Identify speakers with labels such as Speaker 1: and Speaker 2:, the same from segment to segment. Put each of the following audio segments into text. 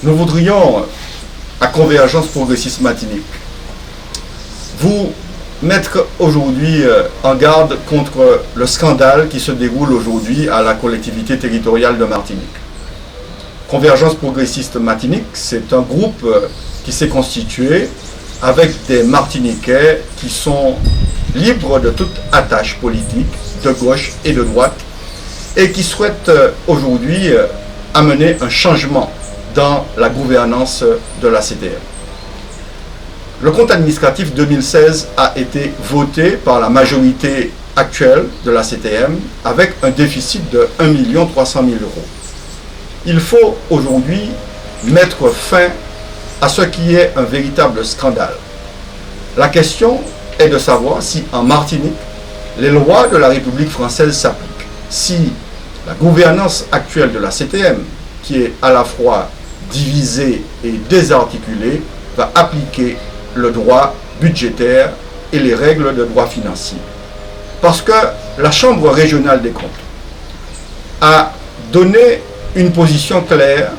Speaker 1: Nous voudrions, à Convergence Progressiste Martinique, vous mettre aujourd'hui en garde contre le scandale qui se déroule aujourd'hui à la collectivité territoriale de Martinique. Convergence Progressiste Martinique, c'est un groupe qui s'est constitué avec des Martiniquais qui sont libres de toute attache politique, de gauche et de droite, et qui souhaitent aujourd'hui amener un changement dans la gouvernance de la CTM. Le compte administratif 2016 a été voté par la majorité actuelle de la CTM avec un déficit de 1 300 000 euros. Il faut aujourd'hui mettre fin à ce qui est un véritable scandale. La question est de savoir si en Martinique, les lois de la République française s'appliquent. Si la gouvernance actuelle de la CTM, qui est à la fois divisée et désarticulée, va appliquer le droit budgétaire et les règles de droit financier. Parce que la Chambre régionale des comptes a donné une position claire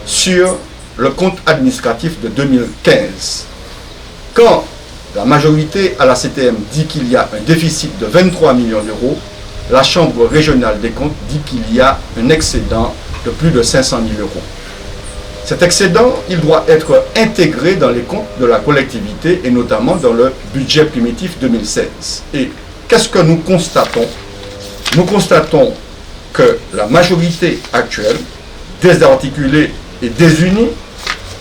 Speaker 1: sur le compte administratif de 2015. Quand la majorité à la CTM dit qu'il y a un déficit de 23 millions d'euros, la Chambre régionale des comptes dit qu'il y a un excédent de plus de 500 000 euros. Cet excédent, il doit être intégré dans les comptes de la collectivité et notamment dans le budget primitif 2016. Et qu'est-ce que nous constatons? Nous constatons que la majorité actuelle, désarticulée et désunie,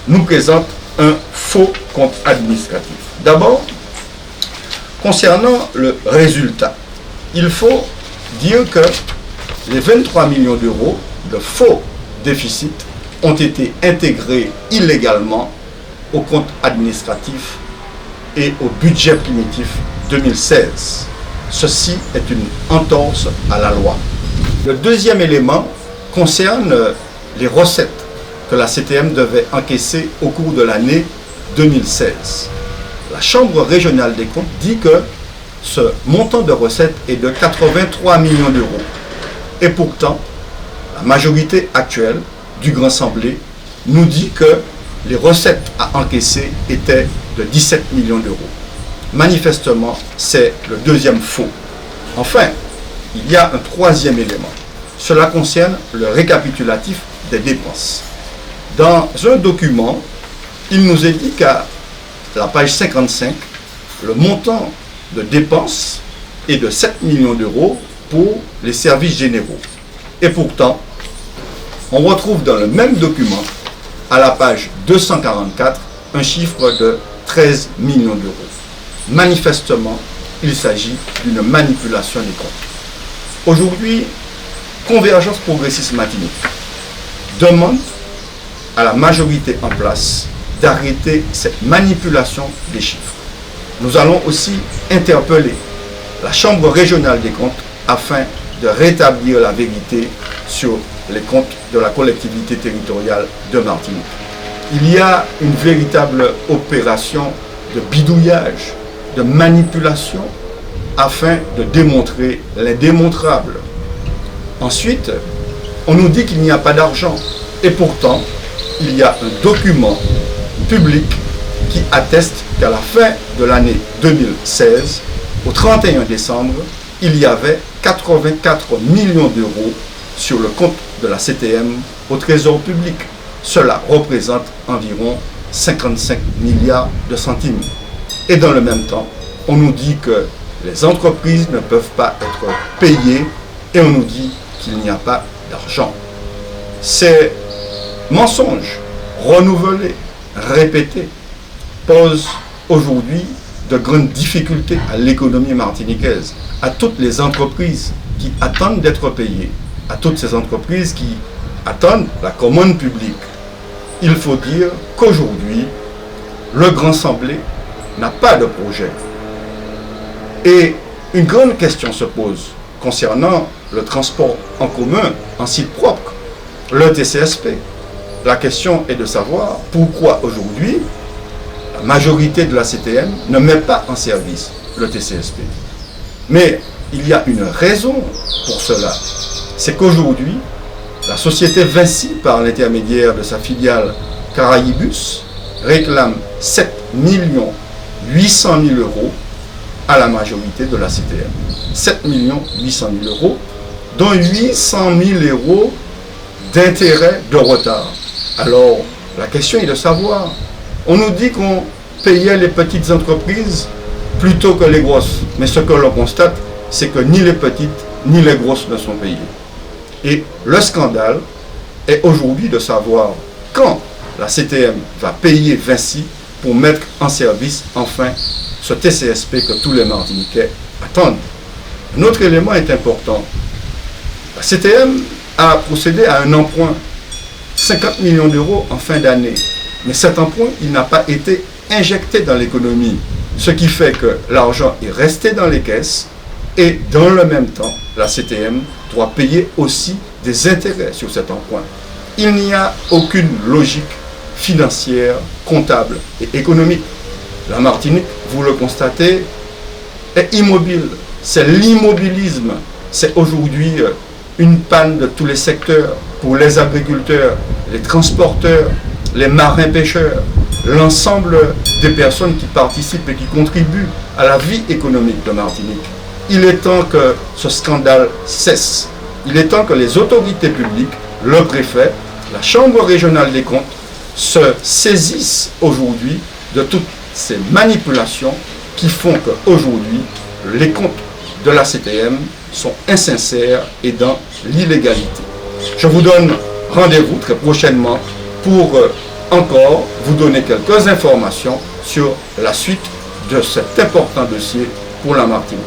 Speaker 1: nous présente un faux compte administratif. D'abord, concernant le résultat, il faut dire que les 23 millions d'euros de faux déficit ont été intégrés illégalement au compte administratif et au budget primitif 2016. Ceci est une entorse à la loi. Le deuxième élément concerne les recettes que la CTM devait encaisser au cours de l'année 2016. La Chambre régionale des comptes dit que ce montant de recettes est de 83 millions d'euros. Et pourtant, la majorité actuelle du Grand Assemblée nous dit que les recettes à encaisser étaient de 17 millions d'euros. Manifestement, c'est le deuxième faux. Enfin, il y a un troisième élément. Cela concerne le récapitulatif des dépenses. Dans un document, il nous est dit qu'à la page 55, le montant de dépenses est de 7 millions d'euros pour les services généraux. Et pourtant, on retrouve dans le même document, à la page 244, un chiffre de 13 millions d'euros. Manifestement, il s'agit d'une manipulation des comptes. Aujourd'hui, Convergence Progressiste Martinique demande à la majorité en place d'arrêter cette manipulation des chiffres. Nous allons aussi interpeller la Chambre régionale des comptes afin de rétablir la vérité sur les comptes de la collectivité territoriale de Martinique. Il y a une véritable opération de bidouillage, de manipulation, afin de démontrer l'indémontrable. Ensuite, on nous dit qu'il n'y a pas d'argent. Et pourtant, il y a un document public qui atteste qu'à la fin de l'année 2016, au 31 décembre, il y avait 84 millions d'euros sur le compte de la CTM au Trésor public. Cela représente environ 55 milliards de centimes. Et dans le même temps, on nous dit que les entreprises ne peuvent pas être payées et on nous dit qu'il n'y a pas d'argent. Ces mensonges renouvelés, répétés, posent aujourd'hui de grandes difficultés à l'économie martiniquaise, à toutes les entreprises qui attendent d'être payées, à toutes ces entreprises qui attendent la commande publique. Il faut dire qu'aujourd'hui, le Grand Assemblée n'a pas de projet. Et une grande question se pose concernant le transport en commun en site propre, le TCSP. La question est de savoir pourquoi aujourd'hui la majorité de la CTM ne met pas en service le TCSP. Mais il y a une raison pour cela. C'est qu'aujourd'hui, la société Vinci, par l'intermédiaire de sa filiale Caraïbus réclame 7 800 000 euros à la majorité de la CTM. 7 800 000 euros, dont 800 000 euros d'intérêt de retard. Alors, la question est de savoir, on nous dit qu'on payait les petites entreprises plutôt que les grosses. Mais ce que l'on constate, c'est que ni les petites ni les grosses ne sont payées. Et le scandale est aujourd'hui de savoir quand la CTM va payer Vinci pour mettre en service enfin ce TCSP que tous les Martiniquais attendent. Un autre élément est important. La CTM a procédé à un emprunt, 50 millions d'euros en fin d'année. Mais cet emprunt, il n'a pas été injecté dans l'économie. Ce qui fait que l'argent est resté dans les caisses et dans le même temps, la CTM doit payer aussi des intérêts sur cet emprunt. Il n'y a aucune logique financière, comptable et économique. La Martinique, vous le constatez, est immobile. C'est l'immobilisme. C'est aujourd'hui une panne de tous les secteurs pour les agriculteurs, les transporteurs, les marins-pêcheurs, l'ensemble des personnes qui participent et qui contribuent à la vie économique de Martinique. Il est temps que ce scandale cesse. Il est temps que les autorités publiques, le préfet, la Chambre régionale des comptes, se saisissent aujourd'hui de toutes ces manipulations qui font qu'aujourd'hui, les comptes de la CTM sont insincères et dans l'illégalité. Je vous donne rendez-vous très prochainement pour encore vous donner quelques informations sur la suite de cet important dossier pour la Martinique.